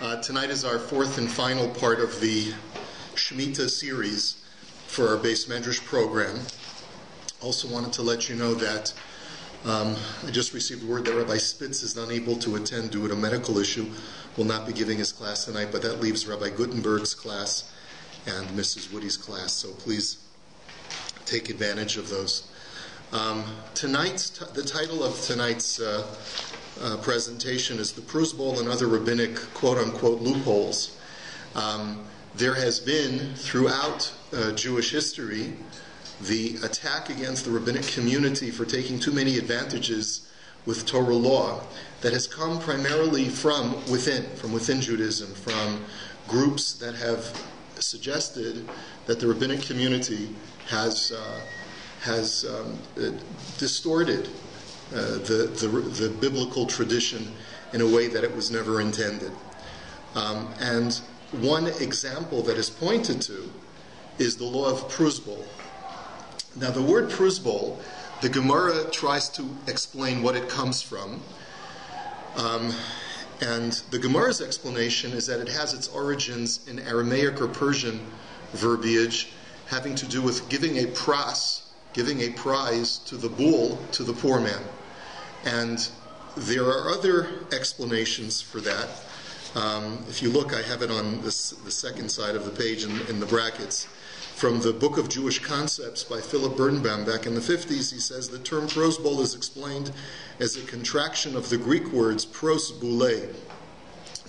Tonight is our fourth and final part of the Shemittah series for our Beis Medrash program. Also wanted to let you know that I just received word that Rabbi Spitz is unable to attend due to a medical issue. Will not be giving his class tonight, but that leaves Rabbi Gutenberg's class and Mrs. Woody's class, so please take advantage of those. The title of tonight's presentation is the Pruzbol and other rabbinic quote-unquote loopholes. There has been, throughout Jewish history, the attack against the rabbinic community for taking too many advantages with Torah law that has come primarily from within Judaism, from groups that have suggested that the rabbinic community has distorted the biblical tradition in a way that it was never intended. And one example that is pointed to is the law of Pruzbol. Now, the word Pruzbol, the Gemara tries to explain what it comes from. And the Gemara's explanation is that it has its origins in Aramaic or Persian verbiage having to do with giving a prize to the bull, to the poor man. And there are other explanations for that. If you look, I have it on the second side of the page in the brackets. From the Book of Jewish Concepts by Philip Birnbaum back in the 50s, he says the term Pruzbol is explained as a contraction of the Greek words prosbule,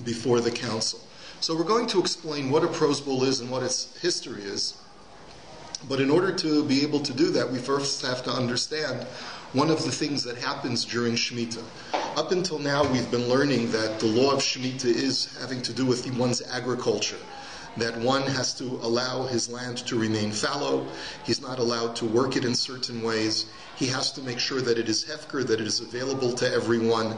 before the council. So we're going to explain what a Pruzbol is and what its history is. But in order to be able to do that, we first have to understand one of the things that happens during Shemitah. Up until now, we've been learning that the law of Shemitah is having to do with one's agriculture, that one has to allow his land to remain fallow. He's not allowed to work it in certain ways. He has to make sure that it is hefker, that it is available to everyone,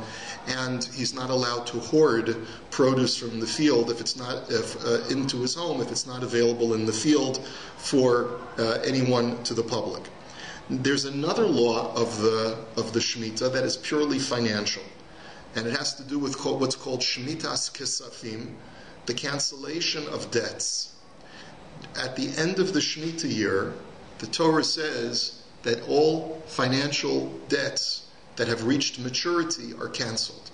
and he's not allowed to hoard produce from the field into his home if it's not available in the field for anyone to the public. There's another law of the Shemitah that is purely financial, and it has to do with what's called Shemittah's Kesafim, the cancellation of debts. At the end of the Shemitah year, the Torah says that all financial debts that have reached maturity are canceled.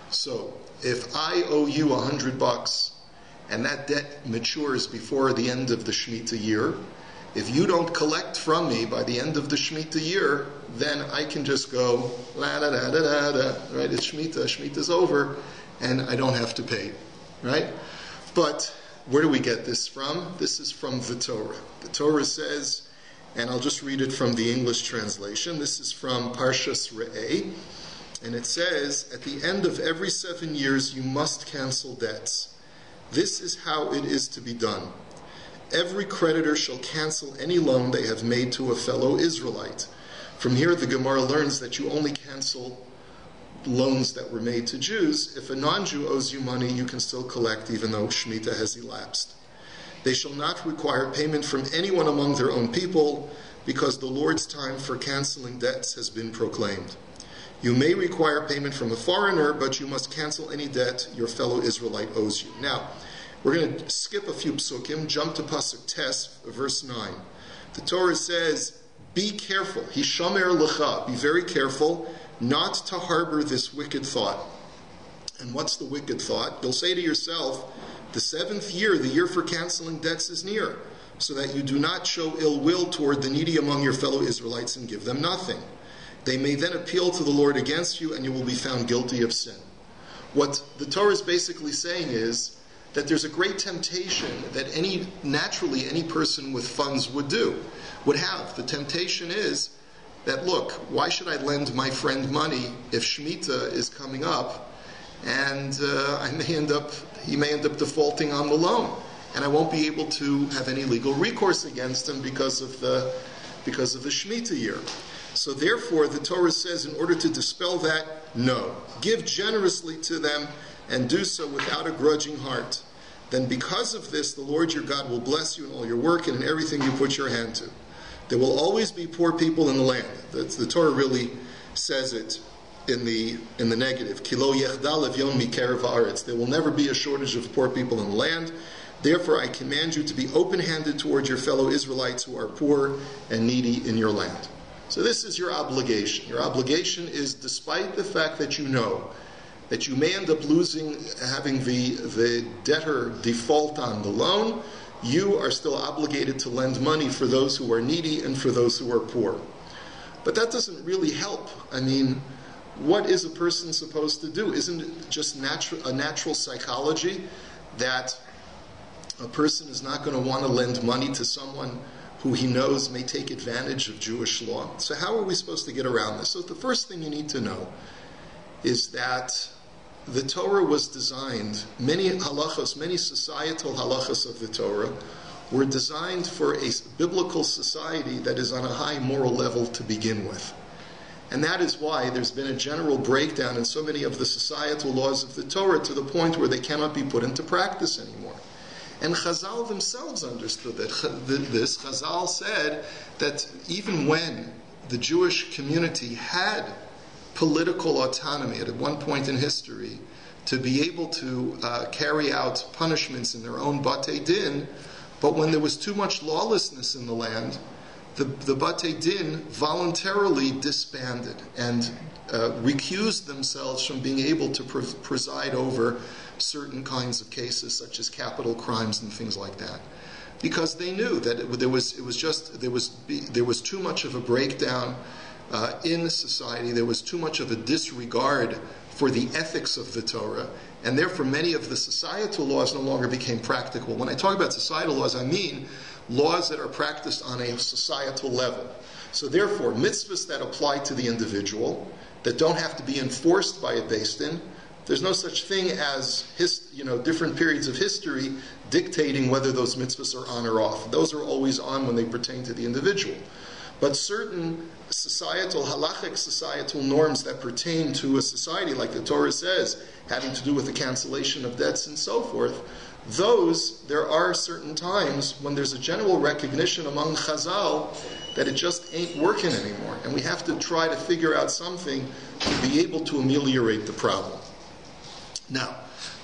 So, if I owe you $100 and that debt matures before the end of the Shemitah year, if you don't collect from me by the end of the Shemitah year, then I can just go, la da da da da da, right? It's Shemitah's over, and I don't have to pay, right? But where do we get this from? This is from the Torah. The Torah says, and I'll just read it from the English translation. This is from Parshas Re'eh, and it says, at the end of every 7 years you must cancel debts. This is how it is to be done. Every creditor shall cancel any loan they have made to a fellow Israelite. From here the Gemara learns that you only cancel loans that were made to Jews. If a non-Jew owes you money, you can still collect even though Shemitah has elapsed. They shall not require payment from anyone among their own people, because the Lord's time for canceling debts has been proclaimed. You may require payment from a foreigner, but you must cancel any debt your fellow Israelite owes you. Now, we're going to skip a few psukim, jump to Pasuk Tes, verse 9. The Torah says, be careful, Hishamer Lecha, be very careful, not to harbor this wicked thought. And what's the wicked thought? You'll say to yourself, the 7th year, the year for canceling debts, is near, so that you do not show ill will toward the needy among your fellow Israelites and give them nothing. They may then appeal to the Lord against you, and you will be found guilty of sin. What the Torah is basically saying is that there's a great temptation that naturally any person with funds would have. The temptation is that, look, why should I lend my friend money if Shemitah is coming up and he may end up defaulting on the loan, and I won't be able to have any legal recourse against him because of the Shemitah year. So therefore, the Torah says, in order to dispel that, no. Give generously to them and do so without a grudging heart. Then because of this, the Lord your God will bless you in all your work and in everything you put your hand to. There will always be poor people in the land. The Torah really says it in the negative. Kilo yechdal evyon mikerev haaretz. There will never be a shortage of poor people in the land. Therefore, I command you to be open-handed towards your fellow Israelites who are poor and needy in your land. So this is your obligation. Your obligation is, despite the fact that you know that you may end up having the debtor default on the loan, you are still obligated to lend money for those who are needy and for those who are poor. But that doesn't really help. I mean, what is a person supposed to do? Isn't it just a natural psychology that a person is not going to want to lend money to someone who he knows may take advantage of Jewish law? So how are we supposed to get around this? So the first thing you need to know is that the Torah was designed, many halachos, many societal halachos of the Torah were designed for a biblical society that is on a high moral level to begin with. And that is why there's been a general breakdown in so many of the societal laws of the Torah to the point where they cannot be put into practice anymore. And Chazal themselves understood this. Chazal said that even when the Jewish community had political autonomy at one point in history to be able to carry out punishments in their own Batei Din, but when there was too much lawlessness in the land, the Batei Din voluntarily disbanded and recused themselves from being able to preside over certain kinds of cases, such as capital crimes and things like that, because they knew that there was too much of a breakdown in society. There was too much of a disregard for the ethics of the Torah, and therefore many of the societal laws no longer became practical. When I talk about societal laws, I mean laws that are practiced on a societal level. So therefore, mitzvahs that apply to the individual, that don't have to be enforced by a Beis Din. There's no such thing as different periods of history dictating whether those mitzvahs are on or off. Those are always on when they pertain to the individual. But certain halachic societal norms that pertain to a society, like the Torah says, having to do with the cancellation of debts and so forth, there are certain times when there's a general recognition among Chazal that it just ain't working anymore. And we have to try to figure out something to be able to ameliorate the problem. Now,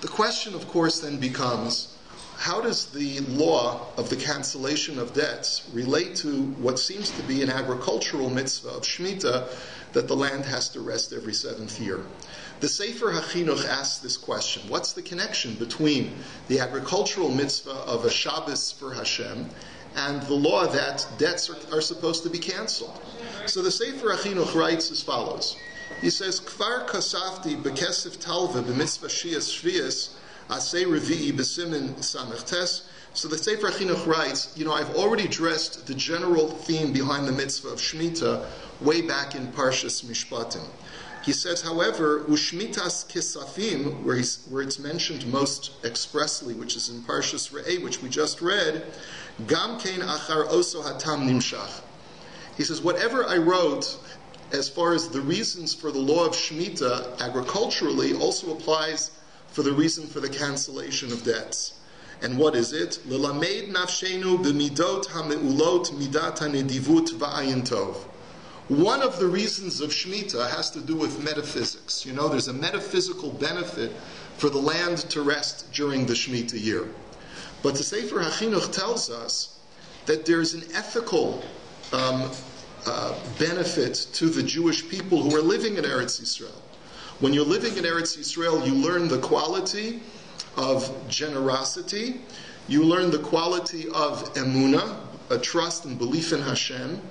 the question, of course, then becomes, how does the law of the cancellation of debts relate to what seems to be an agricultural mitzvah of Shemittah, that the land has to rest every seventh year? The Sefer HaChinuch asks this question: what's the connection between the agricultural mitzvah of a Shabbos for Hashem and the law that debts are supposed to be canceled? So the Sefer HaChinuch writes as follows. He says, Kfar kasafti bekesef talva b'mitzvah shias shvias asay revi'i b'simin samechtes. So the Sefer HaChinuch writes, I've already addressed the general theme behind the mitzvah of Shemitah way back in Parshas Mishpatim. He says, however, ushmitas kesafim, where it's mentioned most expressly, which is in Parshas Re'eh, which we just read, gam kein achar oso hatam nimshach. He says, whatever I wrote as far as the reasons for the law of Shemitah agriculturally also applies for the reason for the cancellation of debts. And what is it? L'lamed nafshenu b'midot ha'me'ulot midat ha'nedivut va'ayin tov. One of the reasons of Shemitah has to do with metaphysics. There's a metaphysical benefit for the land to rest during the Shemitah year. But the Sefer HaChinuch tells us that there's an ethical benefit to the Jewish people who are living in Eretz Yisrael. When you're living in Eretz Yisrael, you learn the quality of generosity, you learn the quality of emunah, a trust and belief in Hashem,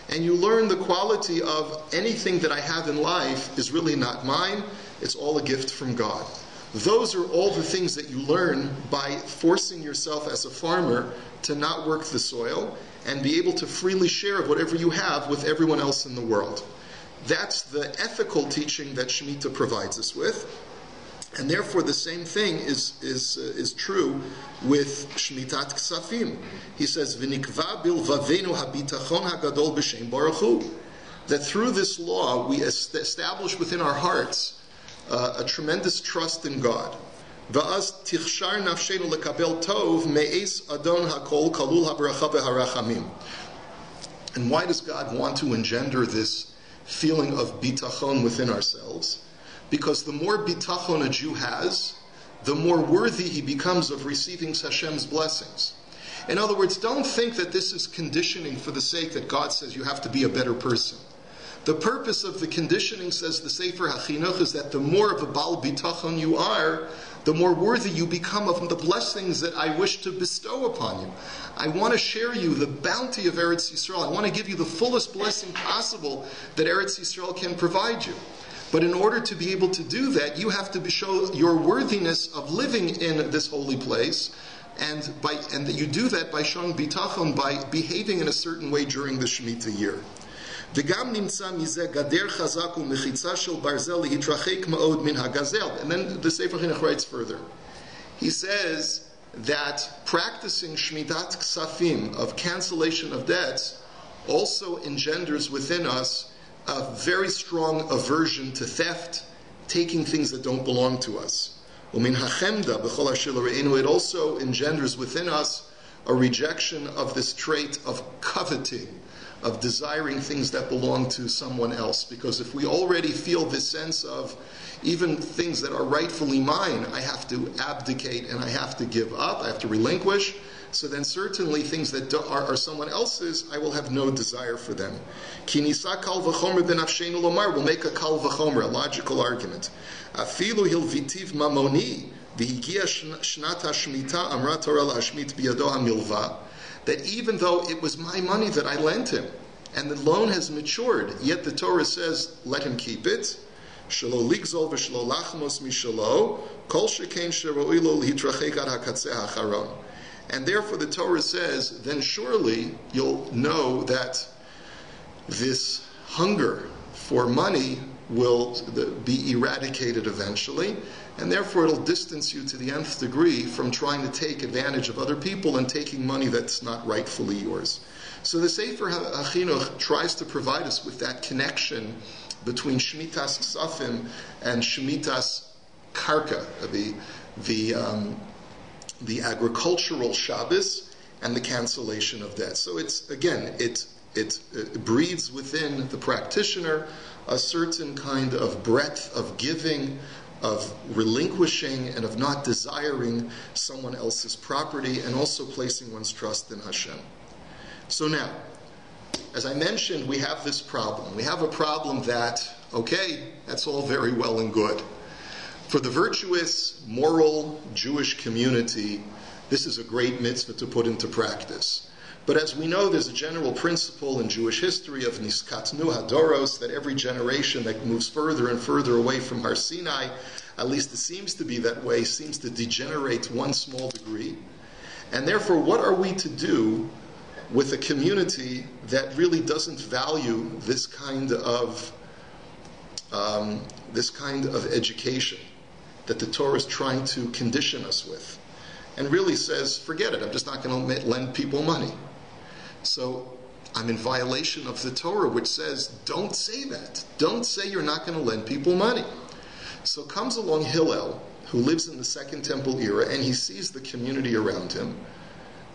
and you learn the quality of anything that I have in life is really not mine, it's all a gift from God. Those are all the things that you learn by forcing yourself as a farmer to not work the soil and be able to freely share whatever you have with everyone else in the world. That's the ethical teaching that Shemitah provides us with. And therefore the same thing is true with Shmitat Ksafim. He says, V'nikva bilvavenu habitachon hagadol b'shem baruch hu. That through this law we establish within our hearts a tremendous trust in God. Va'az tichshar nafshenu lekabel tov me'es adon hakol kalul habracha v'harachamim. And why does God want to engender this feeling of bitachon within ourselves, because the more bitachon a Jew has, the more worthy he becomes of receiving Hashem's blessings. In other words, don't think that this is conditioning for the sake that God says you have to be a better person. The purpose of the conditioning, says the Sefer HaChinuch, is that the more of a Baal Bitachon you are, the more worthy you become of the blessings that I wish to bestow upon you. I want to share you the bounty of Eretz Yisrael. I want to give you the fullest blessing possible that Eretz Yisrael can provide you. But in order to be able to do that, you have to show your worthiness of living in this holy place, and that you do that by showing bitachon, by behaving in a certain way during the Shemitah year. וגם נמצא מזה גדר חזק ומחיצה של ברזל להתרחק מאוד מן הגזל. And then the Sefer Chinuch writes further. He says that practicing Shmitat Ksafim, of cancellation of debts, also engenders within us a very strong aversion to theft, taking things that don't belong to us. ومن החמדה בכל אשר ראינו, it also engenders within us a rejection of this trait of coveting, of desiring things that belong to someone else. Because if we already feel this sense of even things that are rightfully mine, I have to abdicate and I have to give up, I have to relinquish, so then certainly things that are someone else's, I will have no desire for them. Ki nisa kal v'chomer b'nafsheinu lomar, we'll make a kal v'chomer, a logical argument. Afilu hilvitiv mamoni, v'higia shnat hashmita amra Torah la'ashmit biyado hamilva, that even though it was my money that I lent him, and the loan has matured, yet the Torah says, let him keep it. Shelo ligzol v'shelo lachmos mishelo, kol shekain shero'i lo lihitrachek ad hakatzeh hacharon. And therefore the Torah says, then surely you'll know that this hunger for money will be eradicated eventually, and therefore it'll distance you to the nth degree from trying to take advantage of other people and taking money that's not rightfully yours. So the Sefer HaChinuch tries to provide us with that connection between Shmitas Ksafim and Shmitas Karka, the agricultural Shabbos and the cancellation of debt. So it's, again, it breeds within the practitioner a certain kind of breadth of giving, of relinquishing, and of not desiring someone else's property, and also placing one's trust in Hashem. So now, as I mentioned, we have this problem. We have a problem that, okay, that's all very well and good. For the virtuous, moral Jewish community, this is a great mitzvah to put into practice. But as we know, there's a general principle in Jewish history of niskatnu hadoros, that every generation that moves further and further away from Har Sinai, at least it seems to be that way, seems to degenerate one small degree. And therefore, what are we to do with a community that really doesn't value this kind of education that the Torah is trying to condition us with, and really says, forget it, I'm just not going to lend people money. So I'm in violation of the Torah, which says, don't say that. Don't say you're not going to lend people money. So comes along Hillel, who lives in the Second Temple era, and he sees the community around him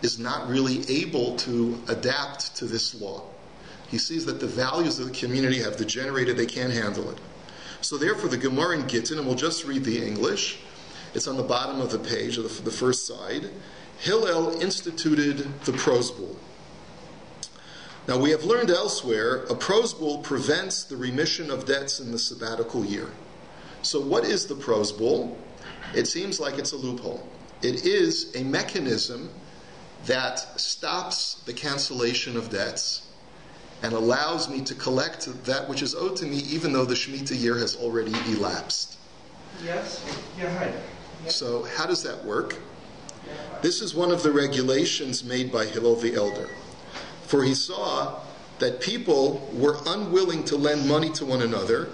is not really able to adapt to this law. He sees that the values of the community have degenerated, they can't handle it. So therefore the Gemara in Gittin, and we'll just read the English, it's on the bottom of the page, of the first side. Hillel instituted the Pruzbol. Now we have learned elsewhere, a Pruzbol prevents the remission of debts in the sabbatical year. So what is the Pruzbol? It seems like it's a loophole. It is a mechanism that stops the cancellation of debts and allows me to collect that which is owed to me, even though the Shemitah year has already elapsed. Yes. Yeah, hi. Yes. So how does that work? This is one of the regulations made by Hillel the Elder. For he saw that people were unwilling to lend money to one another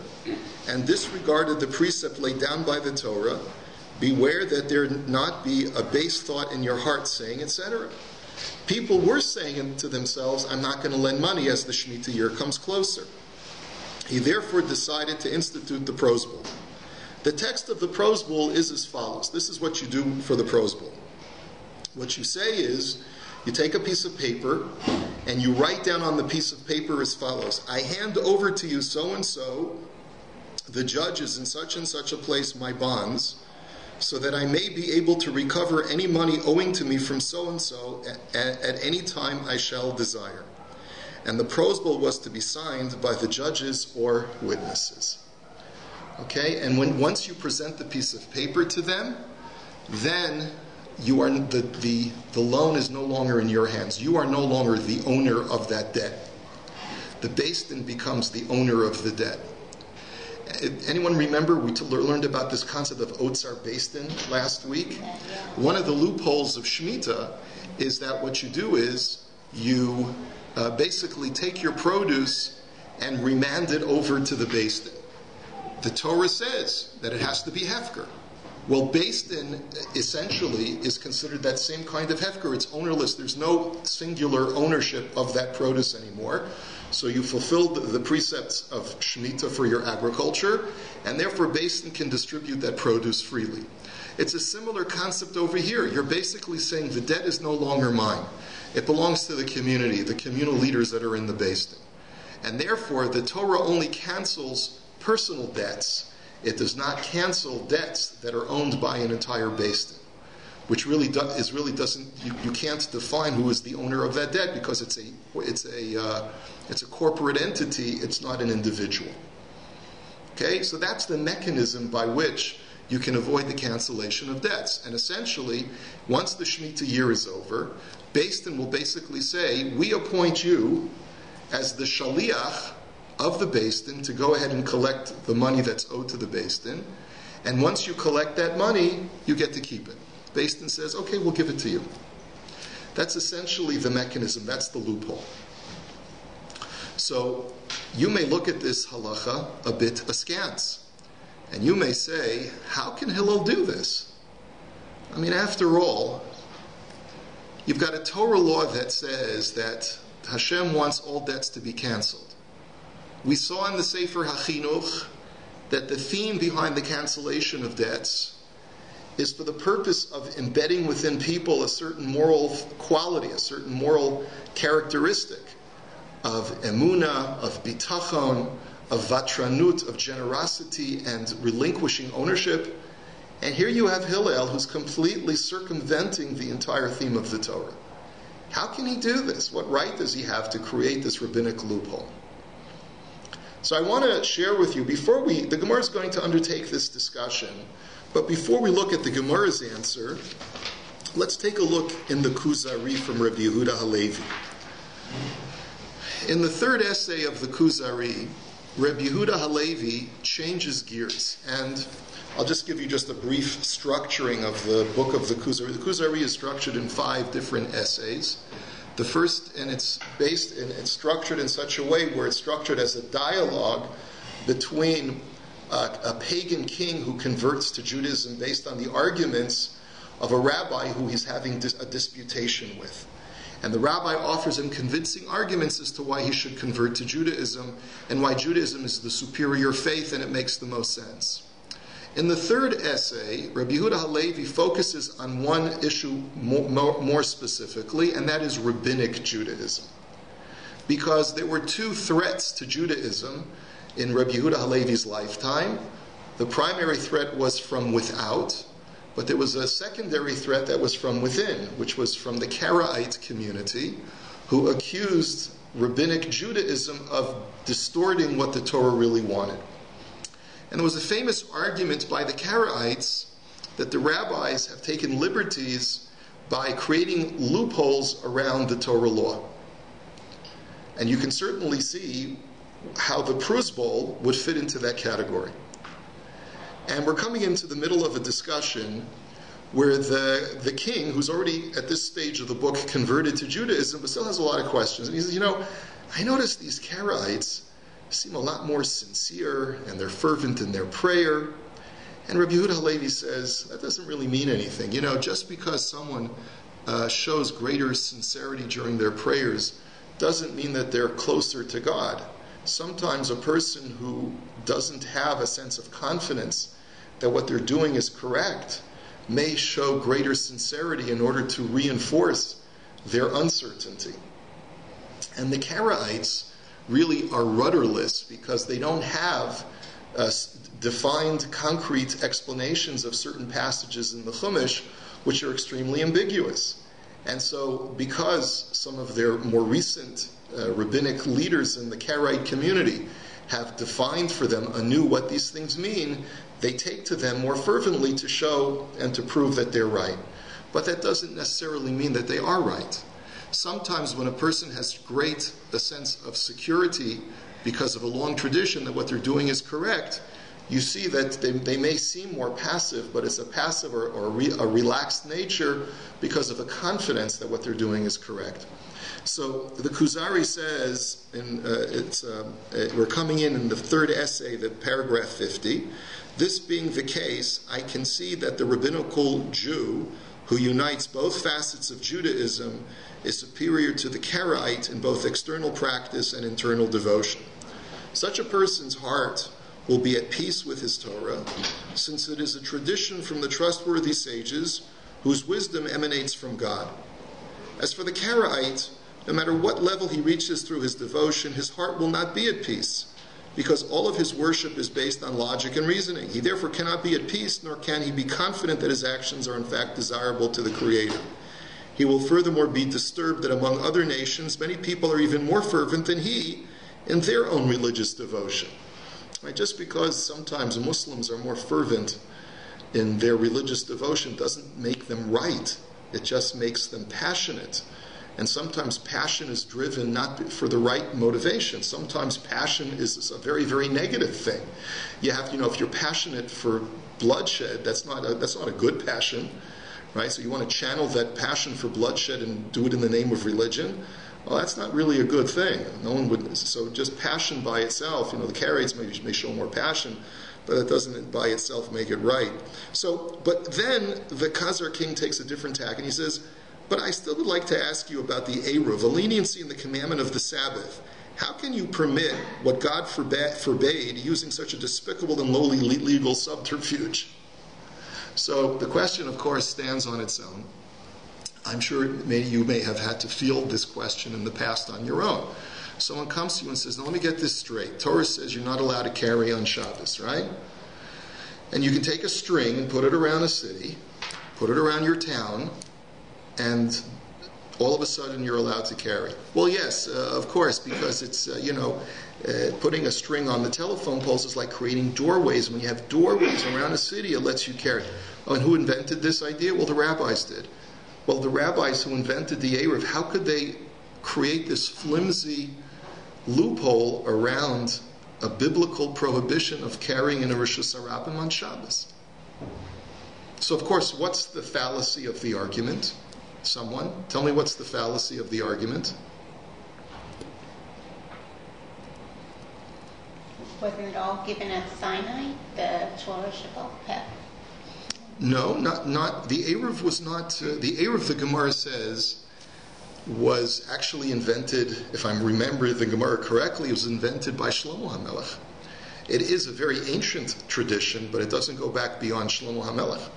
and disregarded the precept laid down by the Torah, beware that there not be a base thought in your heart, saying, etc. People were saying to themselves, I'm not going to lend money as the Shemitah year comes closer. He therefore decided to institute the Pruzbol. The text of the Pruzbol is as follows. This is what you do for the Pruzbol. What you say is, you take a piece of paper and you write down on the piece of paper as follows: I hand over to you so-and-so, the judges in such and such a place, my bonds, so that I may be able to recover any money owing to me from so-and-so at any time I shall desire. And the Pruzbol was to be signed by the judges or witnesses. Okay, and once you present the piece of paper to them, then you are the loan is no longer in your hands. You are no longer the owner of that debt. The Beis Din becomes the owner of the debt. Anyone remember we learned about this concept of Otsar Beis Din last week? One of the loopholes of Shemittah is that what you do is you basically take your produce and remand it over to the Beis Din. The Torah says that it has to be hefker. Well, Beis Din essentially is considered that same kind of hefker. It's ownerless. There's no singular ownership of that produce anymore. So you fulfilled the precepts of Shemitah for your agriculture, and therefore Beis Din can distribute that produce freely. It's a similar concept over here. You're basically saying the debt is no longer mine. It belongs to the community, the communal leaders that are in the Beis Din. And therefore, the Torah only cancels personal debts. It does not cancel debts that are owned by an entire Beis Din, which really doesn't. You can't define who is the owner of that debt because it's a corporate entity. It's not an individual. Okay, so that's the mechanism by which you can avoid the cancellation of debts. And essentially, once the Shemitah year is over, Beis Din will basically say, we appoint you as the shaliach of the Beis Din to go ahead and collect the money that's owed to the Beis Din. And once you collect that money, you get to keep it. Beis Din says, okay, we'll give it to you. That's essentially the mechanism. That's the loophole. So you may look at this halacha a bit askance. And you may say, how can Hillel do this? I mean, after all, you've got a Torah law that says that Hashem wants all debts to be canceled. We saw in the Sefer HaChinuch that the theme behind the cancellation of debts is for the purpose of embedding within people a certain moral quality, a certain moral characteristic of emuna, of bitachon, of vatranut, of generosity and relinquishing ownership. And here you have Hillel, who's completely circumventing the entire theme of the Torah. How can he do this? What right does he have to create this rabbinic loophole? So I want to share with you, the Gemara is going to undertake this discussion, but before we look at the Gemara's answer, let's take a look in the Kuzari from Rabbi Yehuda Halevi. In the third essay of the Kuzari, Rabbi Yehuda Halevi changes gears, and I'll just give you just a brief structuring of the book of the Kuzari. The Kuzari is structured in 5 different essays. The first, and it's structured in such a way where it's structured as a dialogue between a pagan king who converts to Judaism based on the arguments of a rabbi who he's having a disputation with. And the rabbi offers him convincing arguments as to why he should convert to Judaism and why Judaism is the superior faith and it makes the most sense. In the third essay, Rabbi Yehuda Halevi focuses on one issue more specifically, and that is Rabbinic Judaism. Because there were 2 threats to Judaism in Rabbi Yehuda Halevi's lifetime. The primary threat was from without, but there was a secondary threat that was from within, which was from the Karaite community, who accused Rabbinic Judaism of distorting what the Torah really wanted. And there was a famous argument by the Karaites that the rabbis have taken liberties by creating loopholes around the Torah law. And you can certainly see how the Pruzbol would fit into that category. And we're coming into the middle of a discussion where the king, who's already at this stage of the book converted to Judaism, but still has a lot of questions. And he says, I noticed these Karaites seem a lot more sincere, and they're fervent in their prayer. And Rabbi Yehuda Halevi says, that doesn't really mean anything. Just because someone shows greater sincerity during their prayers doesn't mean that they're closer to God. Sometimes a person who doesn't have a sense of confidence that what they're doing is correct may show greater sincerity in order to reinforce their uncertainty. And the Karaites really are rudderless because they don't have defined, concrete explanations of certain passages in the Chumash, which are extremely ambiguous. And so, because some of their more recent rabbinic leaders in the Karaite community have defined for them anew what these things mean, they take to them more fervently to show and to prove that they're right. But that doesn't necessarily mean that they are right. Sometimes when a person has a sense of security because of a long tradition that what they're doing is correct, you see that they may seem more passive, but it's a passive or a relaxed nature because of a confidence that what they're doing is correct. So the Kuzari says, we're coming in the third essay, the paragraph 50, this being the case, I concede that the rabbinical Jew who unites both facets of Judaism is superior to the Karaite in both external practice and internal devotion. Such a person's heart will be at peace with his Torah, since it is a tradition from the trustworthy sages whose wisdom emanates from God. As for the Karaite, no matter what level he reaches through his devotion, his heart will not be at peace, because all of his worship is based on logic and reasoning. He therefore cannot be at peace, nor can he be confident that his actions are in fact desirable to the Creator. He will furthermore be disturbed that among other nations, many people are even more fervent than he in their own religious devotion. Right? Just because sometimes Muslims are more fervent in their religious devotion doesn't make them right. It just makes them passionate. And sometimes passion is driven not for the right motivation. Sometimes passion is a very, very negative thing. You have, if you're passionate for bloodshed, that's not a good passion, right? So you want to channel that passion for bloodshed and do it in the name of religion. Well, that's not really a good thing. No one would. So just passion by itself, the Karaites may show more passion, but that doesn't by itself make it right. So, but then the Khazar king takes a different tack, and he says, but I still would like to ask you about the Eruv, a leniency in the commandment of the Sabbath. How can you permit what God forbade using such a despicable and lowly legal subterfuge? So the question, of course, stands on its own. I'm sure you may have had to field this question in the past on your own. Someone comes to you and says, now let me get this straight. Torah says you're not allowed to carry on Shabbos, right? And you can take a string and put it around a city, put it around your town, and all of a sudden you're allowed to carry. Well, yes, of course, because it's, putting a string on the telephone poles is like creating doorways. When you have doorways around a city, it lets you carry. Oh, and who invented this idea? Well, the rabbis did. Well, the rabbis who invented the Eruv, how could they create this flimsy loophole around a biblical prohibition of carrying in a Rishus HaRabim on Shabbos? So, of course, what's the fallacy of the argument? Someone? Tell me what's the fallacy of the argument? Wasn't it all given at Sinai, the Torah Shabbat? No, not the Eruv was not. The Eruv, the Gemara says, was actually invented, if I remember the Gemara correctly, it was invented by Shlomo HaMelech. It is a very ancient tradition, but it doesn't go back beyond Shlomo HaMelech.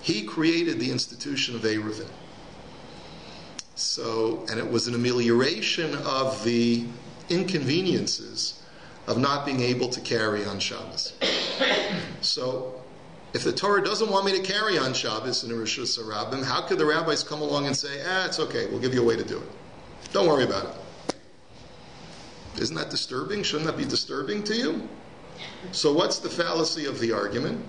He created the institution of Eruvin. So, and it was an amelioration of the inconveniences of not being able to carry on Shabbos. So, if the Torah doesn't want me to carry on Shabbos in a Rishus HaRabim, how could the rabbis come along and say, it's okay, we'll give you a way to do it. Don't worry about it. Isn't that disturbing? Shouldn't that be disturbing to you? So what's the fallacy of the argument?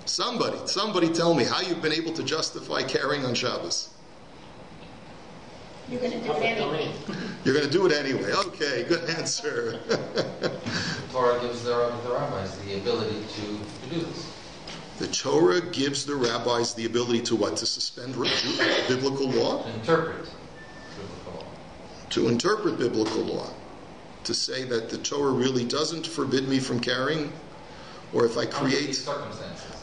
Somebody tell me how you've been able to justify carrying on Shabbos. You're going to do it anyway. You're going to do it anyway. Okay, good answer. The Torah gives the rabbis the ability to do this. The Torah gives the rabbis the ability to what? To suspend biblical law? To interpret biblical law. To interpret biblical law. To say that the Torah really doesn't forbid me from carrying, or if I create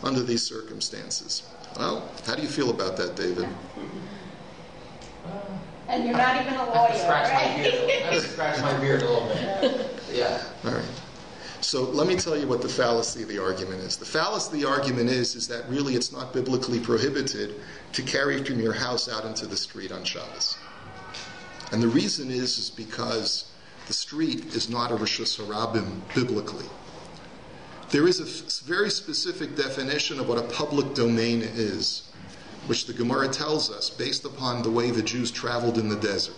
under these circumstances. Well, how do you feel about that, David? And you're not even a lawyer, I have to scratch my beard a little bit. Yeah. All right. So let me tell you what the fallacy of the argument is. The fallacy of the argument is that really it's not biblically prohibited to carry from your house out into the street on Shabbos. And the reason is because the street is not a Rishus Harabim biblically. There is a very specific definition of what a public domain is, which the Gemara tells us based upon the way the Jews traveled in the desert.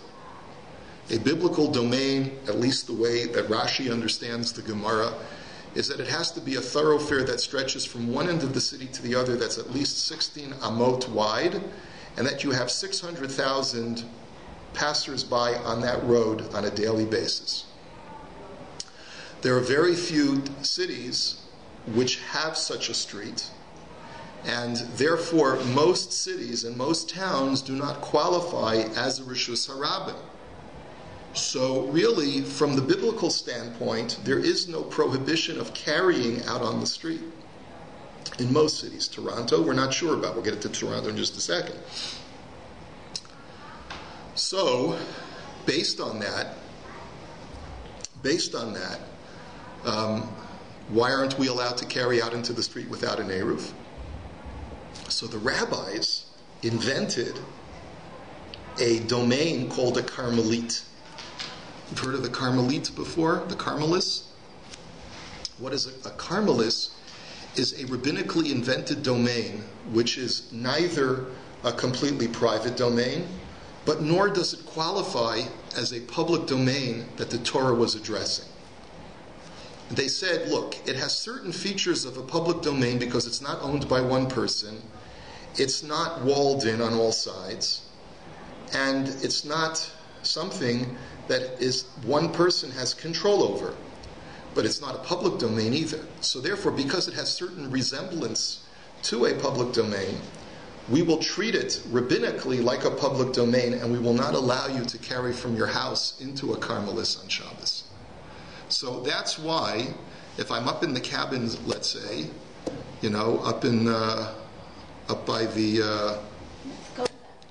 A biblical domain, at least the way that Rashi understands the Gemara, is that it has to be a thoroughfare that stretches from one end of the city to the other that's at least 16 amot wide, and that you have 600,000 passers-by on that road on a daily basis. There are very few cities which have such a street, and therefore most cities and most towns do not qualify as a Rishus Harabim. So really, from the biblical standpoint, there is no prohibition of carrying out on the street. In most cities. Toronto, we're not sure about. We'll get into Toronto in just a second. So, based on that, why aren't we allowed to carry out into the street without an eruv? So the rabbis invented a domain called a Carmelit. You've heard of the Carmelit before? The Carmelists? What is a Carmelis? Is a rabbinically invented domain which is neither a completely private domain, but nor does it qualify as a public domain that the Torah was addressing. They said, look, it has certain features of a public domain because it's not owned by one person, it's not walled in on all sides, and it's not something that is one person has control over. But it's not a public domain either. So therefore, because it has certain resemblance to a public domain, we will treat it rabbinically like a public domain, and we will not allow you to carry from your house into a Carmelis on Shabbos. So that's why, if I'm up in the cabin, let's say, up by the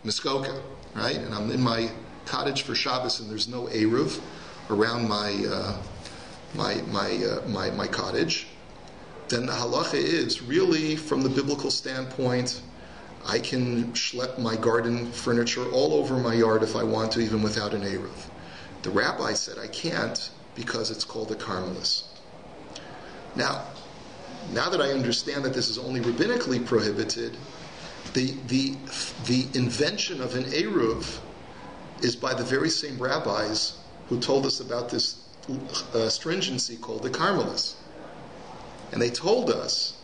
Muskoka, right? And I'm in my cottage for Shabbos, and there's no eruv around my cottage, then the halacha is really, from the biblical standpoint, I can schlep my garden furniture all over my yard if I want to, even without an eruv. The rabbi said I can't because it's called a Carmelis. Now that I understand that this is only rabbinically prohibited, the invention of an eruv is by the very same rabbis who told us about this stringency called the Carmelis. And they told us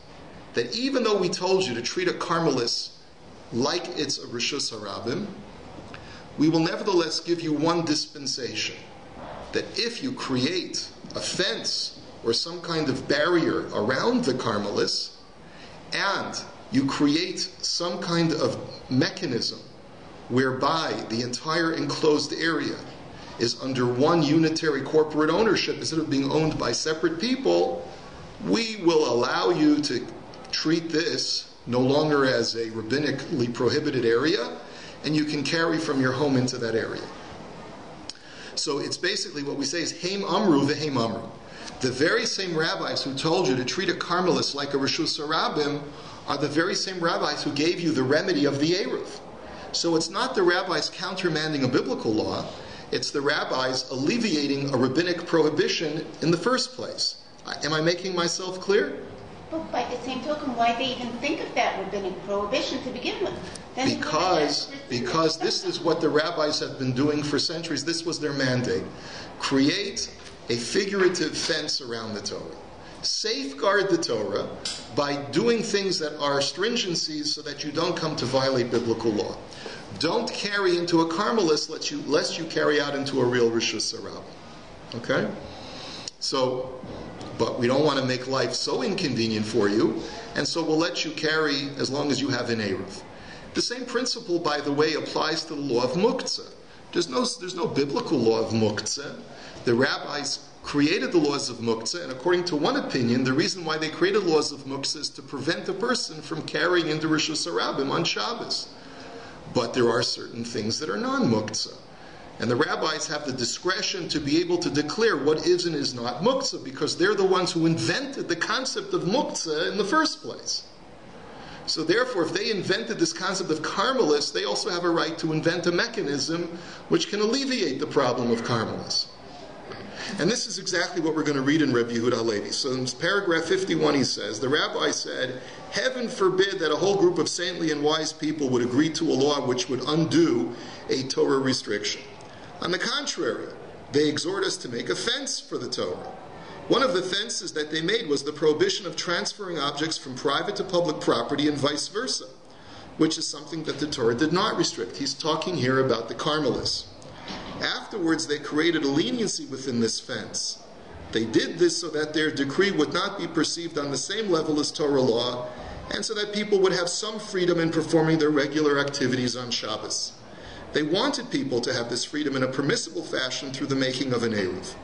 that even though we told you to treat a Carmelis like it's a Rishus Harabim, we will nevertheless give you one dispensation, that if you create a fence or some kind of barrier around the Carmelis, and you create some kind of mechanism whereby the entire enclosed area is under one unitary corporate ownership instead of being owned by separate people, we will allow you to treat this no longer as a rabbinically prohibited area, and you can carry from your home into that area. So it's basically what we say is Heim Amru v'Heim Amru. The very same rabbis who told you to treat a Carmelis like a Rishus Harabim are the very same rabbis who gave you the remedy of the eruv. So it's not the rabbis countermanding a biblical law, it's the rabbis alleviating a rabbinic prohibition in the first place. Am I making myself clear? But by the same token, why they even think of that rabbinic prohibition to begin with? Because this is what the rabbis have been doing for centuries. This was their mandate. Create a figurative fence around the Torah. Safeguard the Torah by doing things that are stringencies so that you don't come to violate biblical law. Don't carry into a Carmelis lest you carry out into a real Rishus Harabim. Okay? So, but we don't want to make life so inconvenient for you, and so we'll let you carry as long as you have an eruv. The same principle, by the way, applies to the law of muktzah. There's no biblical law of muktzah. The rabbis created the laws of muktzah, and according to one opinion, the reason why they created laws of muktzah is to prevent a person from carrying into Rishus Harabim on Shabbos. But there are certain things that are non-muktzah. And the rabbis have the discretion to be able to declare what is and is not muktzah, because they're the ones who invented the concept of muktzah in the first place. So therefore, if they invented this concept of karmelis, they also have a right to invent a mechanism which can alleviate the problem of karmelis. And this is exactly what we're going to read in Rabbi Yehuda Halevi. So in paragraph 51 he says, the rabbi said, heaven forbid that a whole group of saintly and wise people would agree to a law which would undo a Torah restriction. On the contrary, they exhort us to make a fence for the Torah. One of the fences that they made was the prohibition of transferring objects from private to public property and vice versa, which is something that the Torah did not restrict. He's talking here about the karmelis. Afterwards, they created a leniency within this fence. They did this so that their decree would not be perceived on the same level as Torah law, and so that people would have some freedom in performing their regular activities on Shabbos. They wanted people to have this freedom in a permissible fashion through the making of an Eruv.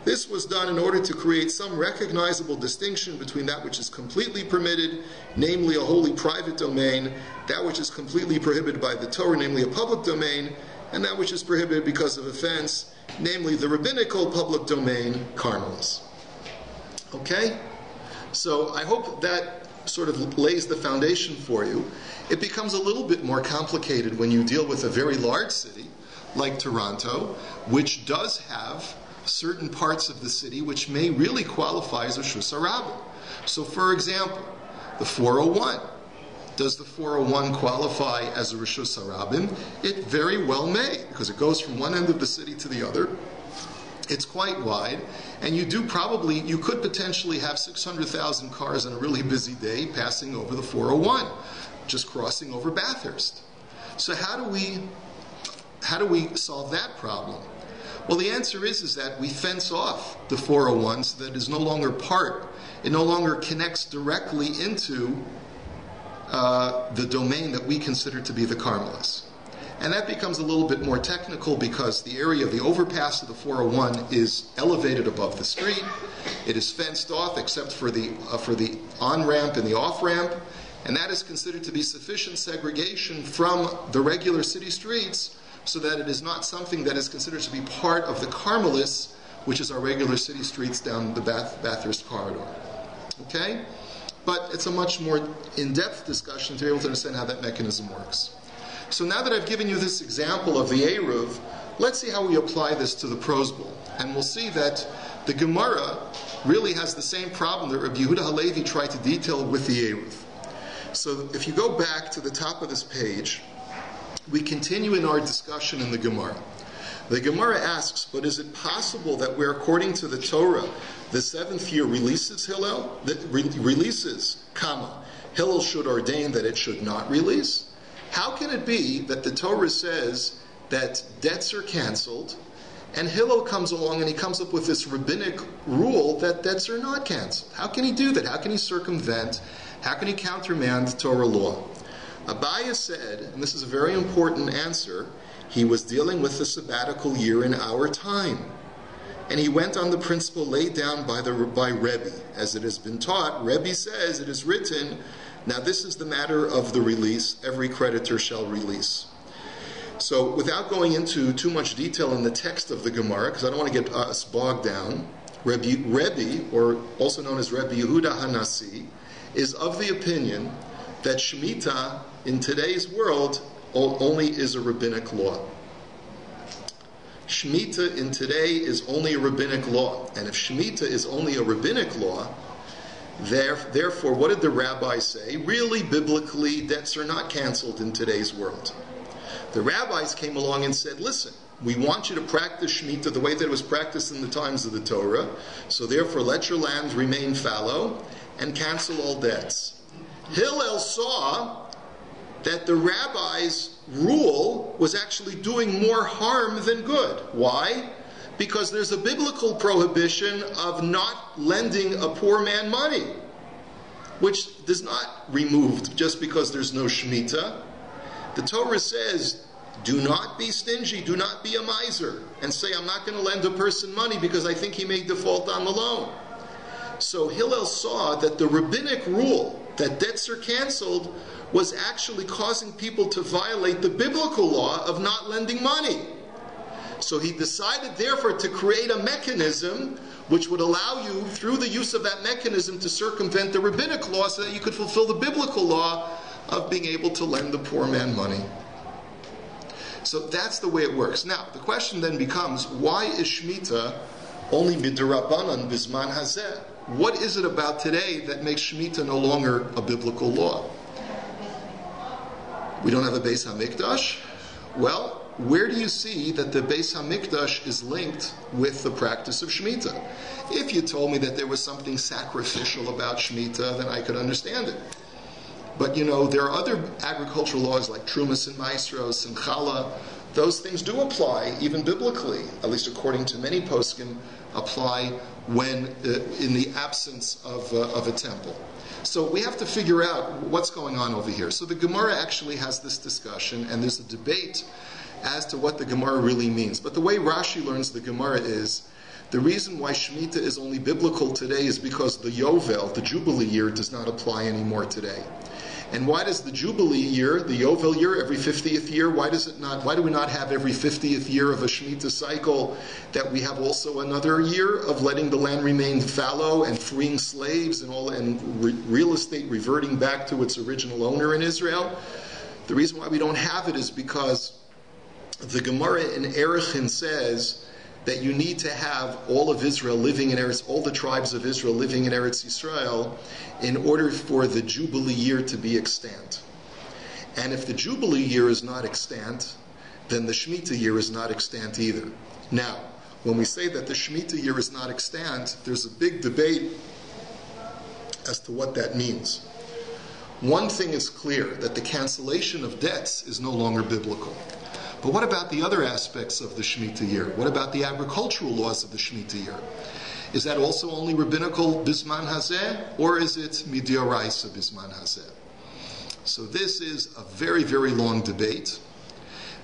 This was done in order to create some recognizable distinction between that which is completely permitted, namely a wholly private domain, that which is completely prohibited by the Torah, namely a public domain, and that which is prohibited because of offense, namely the rabbinical public domain, karmelis. Okay? So I hope that sort of lays the foundation for you. It becomes a little bit more complicated when you deal with a very large city like Toronto, which does have certain parts of the city which may really qualify as a Reshus HaRabim. So for example, the 401. Does the 401 qualify as a Reshus HaRabim? It very well may, because it goes from one end of the city to the other. It's quite wide, and you could potentially have 600,000 cars on a really busy day passing over the 401, just crossing over Bathurst. So how do we solve that problem? Well, the answer is that we fence off the 401 so that it is no longer it no longer connects directly into the domain that we consider to be the karmelis. And that becomes a little bit more technical because the area of the overpass of the 401 is elevated above the street. It is fenced off except for the on-ramp and the off-ramp, and that is considered to be sufficient segregation from the regular city streets so that it is not something that is considered to be part of the karmelis, which is our regular city streets down the Bathurst corridor. Okay? But it's a much more in-depth discussion to be able to understand how that mechanism works. So now that I've given you this example of the Eruv, let's see how we apply this to the Pruzbol. And we'll see that the Gemara really has the same problem that Rabbi Yehuda Halevi tried to detail with the Eruv. So if you go back to the top of this page, we continue in our discussion in the Gemara. The Gemara asks, but is it possible that where, according to the Torah, the seventh year releases Hillel, Hillel should ordain that it should not release? How can it be that the Torah says that debts are canceled, and Hillel comes along and he comes up with this rabbinic rule that debts are not canceled? How can he do that? How can he circumvent? How can he countermand Torah law? Abaya said, and this is a very important answer, he was dealing with the sabbatical year in our time. And he went on the principle laid down by Rabbi. As it has been taught, Rabbi says, it is written, now this is the matter of the release, every creditor shall release. So without going into too much detail in the text of the Gemara, because I don't want to get us bogged down, Rabbi, or also known as Rabbi Yehuda Hanasi, is of the opinion that Shemittah in today's world only is a rabbinic law. Shemittah in today is only a rabbinic law. And if Shemittah is only a rabbinic law, therefore, what did the rabbi say? Really, biblically, debts are not canceled in today's world. The rabbis came along and said, listen, we want you to practice Shemittah the way that it was practiced in the times of the Torah, so therefore let your land remain fallow and cancel all debts. Hillel saw that the rabbi's rule was actually doing more harm than good. Why? Because there's a biblical prohibition of not lending a poor man money, which does not removed just because there's no Shemitah. The Torah says, do not be stingy, do not be a miser, and say, I'm not going to lend a person money because I think he may default on the loan. So Hillel saw that the rabbinic rule that debts are canceled was actually causing people to violate the biblical law of not lending money. So he decided, therefore, to create a mechanism which would allow you, through the use of that mechanism, to circumvent the rabbinic law so that you could fulfill the biblical law of being able to lend the poor man money. So that's the way it works. Now, the question then becomes, why is Shemitah only b'derabanan bisman hazeh? What is it about today that makes Shemitah no longer a biblical law? We don't have a Beis HaMikdash? Well, where do you see that the Beis HaMikdash is linked with the practice of Shemitah? If you told me that there was something sacrificial about Shemitah, then I could understand it. But there are other agricultural laws like Trumas and Maestros and Challah. Those things do apply, even biblically, at least according to many poskim, apply when in the absence of a temple. So we have to figure out what's going on over here. So the Gemara actually has this discussion, and there's a debate as to what the Gemara really means. But the way Rashi learns the Gemara is, the reason why Shemitah is only biblical today is because the Yovel, the Jubilee year, does not apply anymore today. And why does the Jubilee year, the Yovel year, every 50th year, why do we not have every 50th year of a Shemitah cycle that we have also another year of letting the land remain fallow and freeing slaves and real estate reverting back to its original owner in Israel? The reason why we don't have it is because the Gemara in Erechin says that you need to have all of Israel living in Eretz, all the tribes of Israel living in Eretz Yisrael in order for the Jubilee year to be extant. And if the Jubilee year is not extant, then the Shemitah year is not extant either. Now, when we say that the Shemitah year is not extant, there's a big debate as to what that means. One thing is clear, that the cancellation of debts is no longer biblical. But what about the other aspects of the Shemitah year? What about the agricultural laws of the Shemitah year? Is that also only rabbinical bisman hazeh, or is it midioraisa bisman hazeh? So this is a very, very long debate.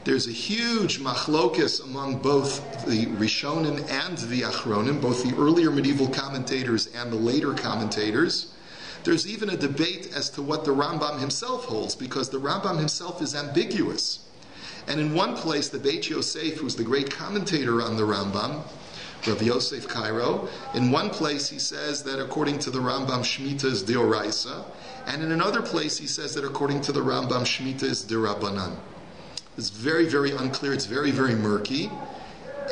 There's a huge machlokes among both the Rishonim and the Achronim, both the earlier medieval commentators and the later commentators. There's even a debate as to what the Rambam himself holds, because the Rambam himself is ambiguous. And in one place, the BAYT Yosef, who's the great commentator on the Rambam, Rabbi Yosef Cairo, in one place he says that according to the Rambam, Shemitah is deoraisa, and in another place he says that according to the Rambam, Shemitah is derabanan. It's very, very unclear. It's very, very murky.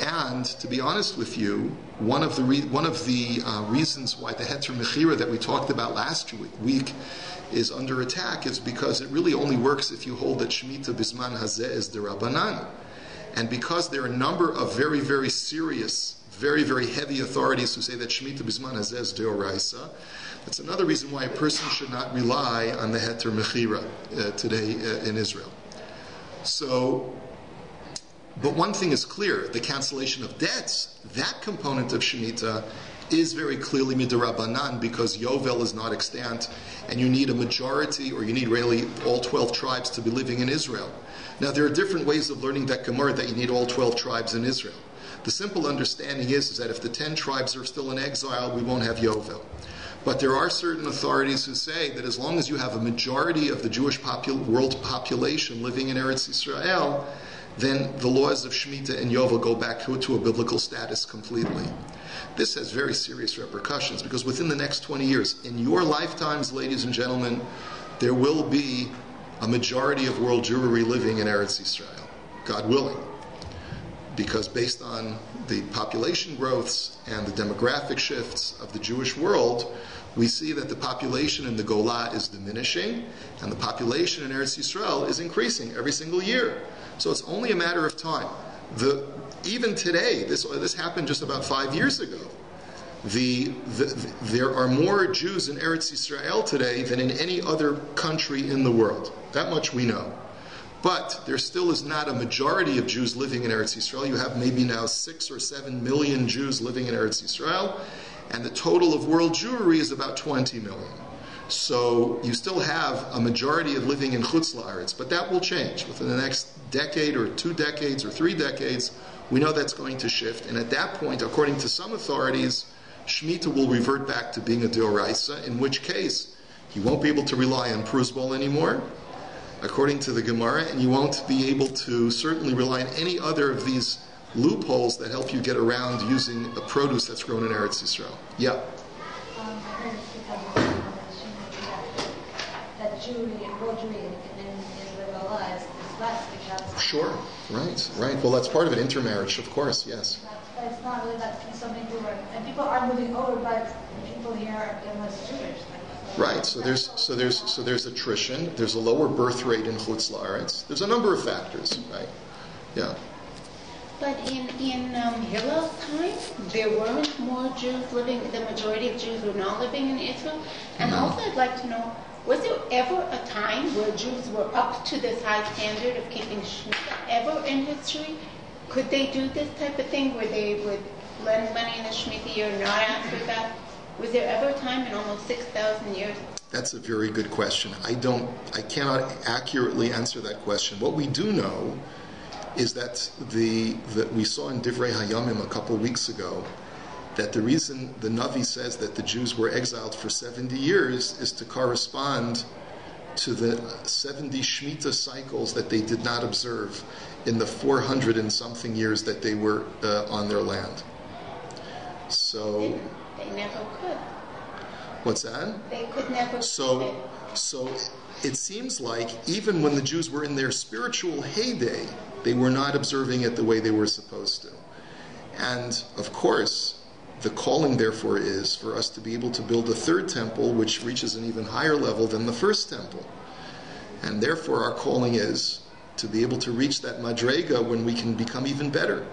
And to be honest with you, one of the reasons why the Heter Mechira that we talked about last week is under attack is because it really only works if you hold that Shemitah bisman hazeh is derabanan. And because there are a number of very, very serious, very, very heavy authorities who say that Shemitah bisman hazeh is deoraisa, that's another reason why a person should not rely on the Heter Mechira today in Israel. So, but one thing is clear, the cancellation of debts, that component of Shemitah is very clearly midirabanan, because Yovel is not extant, and you need a majority, or you need really all 12 tribes to be living in Israel. Now, there are different ways of learning that Gemara, that you need all 12 tribes in Israel. The simple understanding is that if the 10 tribes are still in exile, we won't have Yovel. But there are certain authorities who say that as long as you have a majority of the Jewish world population living in Eretz Yisrael, then the laws of Shemitah and Yovel go back to a biblical status completely. This has very serious repercussions, because within the next 20 years, in your lifetimes, ladies and gentlemen, there will be a majority of world Jewry living in Eretz Yisrael, God willing. Because based on the population growths and the demographic shifts of the Jewish world, we see that the population in the Golah is diminishing, and the population in Eretz Yisrael is increasing every single year. So it's only a matter of time. Even today, this happened just about 5 years ago. There are more Jews in Eretz Yisrael today than in any other country in the world. That much we know. But there still is not a majority of Jews living in Eretz Yisrael. You have maybe now 6 or 7 million Jews living in Eretz Yisrael, and the total of world Jewry is about 20 million. So you still have a majority of living in Chutz La'aretz, but that will change within the next decade or 2 decades or 3 decades. We know that's going to shift, and at that point, according to some authorities, Shemitah will revert back to being a deoraisa, in which case you won't be able to rely on Pruzbol anymore, according to the Gemara, and you won't be able to certainly rely on any other of these loopholes that help you get around using a produce that's grown in Eretz Yisrael. Yeah? That Jewry in Israel is less because... Sure, right. Well, that's part of it, intermarriage, of course, yes. But it's not really that so many people, and people are moving over, but people here are less Jewish. Right, so there's attrition, there's a lower birth rate in Chutz La'aretz. There's a number of factors, right? Yeah. But in Hillel's time, there weren't more Jews living, the majority of Jews were not living in Israel. And also I'd like to know, was there ever a time where Jews were up to this high standard of keeping Shemittah ever in history? Could they do this type of thing where they would lend money in the Shemittah year and not ask for that? Was there ever a time in almost 6,000 years? That's a very good question. I cannot accurately answer that question. What we do know is that we saw in Divrei Hayamim a couple of weeks ago that the reason the Navi says that the Jews were exiled for 70 years is to correspond to the 70 Shemitah cycles that they did not observe in the 400 and something years that they were on their land. So they never could. What's that? They could never. So it seems like even when the Jews were in their spiritual heyday, they were not observing it the way they were supposed to. And of course, the calling therefore is for us to be able to build a third temple which reaches an even higher level than the first temple. And therefore our calling is to be able to reach that madrega when we can become even better,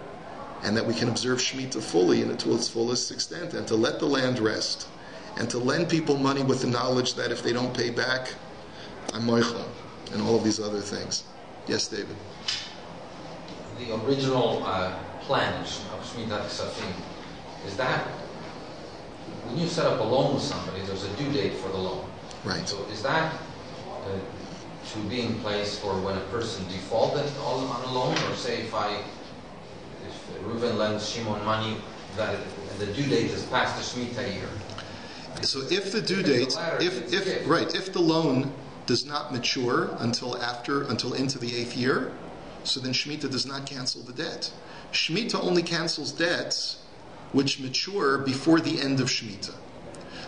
and that we can observe Shemitah fully and to its fullest extent, and to let the land rest, and to lend people money with the knowledge that if they don't pay back, I'm moichel, and all of these other things. Yes, David? The original plan of Shemitat Ksafim is that when you set up a loan with somebody, there's a due date for the loan. Right. So is that to be in place for when a person defaulted on a loan, or say if Reuven lends Shimon money that the due date is past the Shemitah year? So if the due date, if the loan does not mature until into the 8th year, so then Shemitah does not cancel the debt. Shemitah only cancels debts which mature before the end of Shemitah.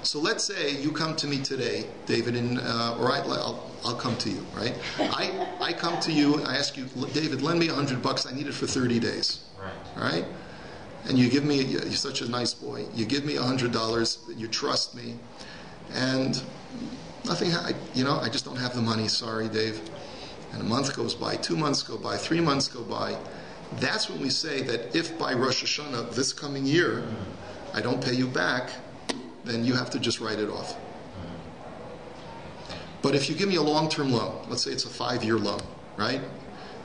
So let's say you come to me today, David, I'll come to you, right? I come to you, I ask you, David, lend me $100, I need it for 30 days. Right? And you give me, you're such a nice boy, you give me $100, you trust me, and nothing, I just don't have the money, sorry, Dave. And a month goes by, 2 months go by, 3 months go by. That's when we say that if by Rosh Hashanah this coming year I don't pay you back, then you have to just write it off. But if you give me a long-term loan, let's say it's a 5-year loan, right?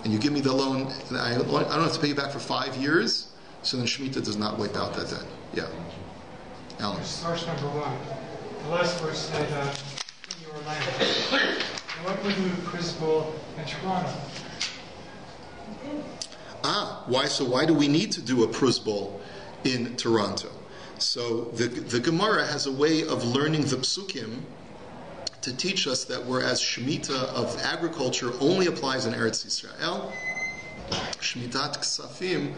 And you give me the loan, and I don't have to pay you back for 5 years, so then Shemitah does not wipe out that debt. Yeah. Alan. Source number 1. The last verse said, in your land. And what would we do with Pruzbol and Toronto? Why? So why do we need to do a Pruzbol in Toronto? So the Gemara has a way of learning the psukim to teach us that whereas Shemitah of agriculture only applies in Eretz Yisrael, Shemitat Ksafim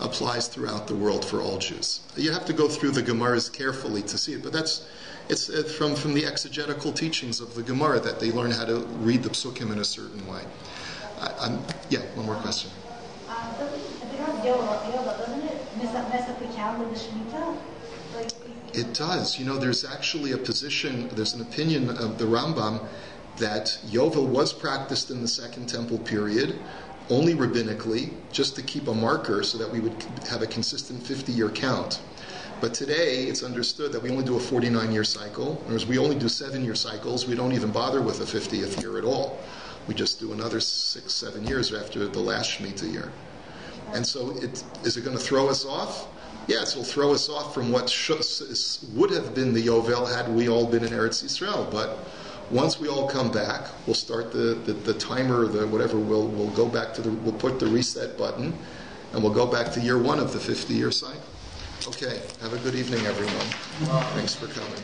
applies throughout the world for all Jews. You have to go through the Gemaras carefully to see it, but it's from the exegetical teachings of the Gemara that they learn how to read the psukim in a certain way. One more question. Doesn't it mess up the calendar of the Shemitah? It does. There's actually there's an opinion of the Rambam that Yovel was practiced in the Second Temple period, only rabbinically, just to keep a marker so that we would have a consistent 50-year count. But today, it's understood that we only do a 49-year cycle. Whereas we only do 7-year cycles. We don't even bother with a 50th year at all. We just do another 6-7 years after the last Shemitah year. And so, is it going to throw us off? Yes, it'll throw us off from what would have been the Yovel had we all been in Eretz Yisrael. But once we all come back, we'll start the timer, we'll go back we'll put the reset button, and we'll go back to year 1 of the 50-year cycle. Okay, have a good evening, everyone. Thanks for coming.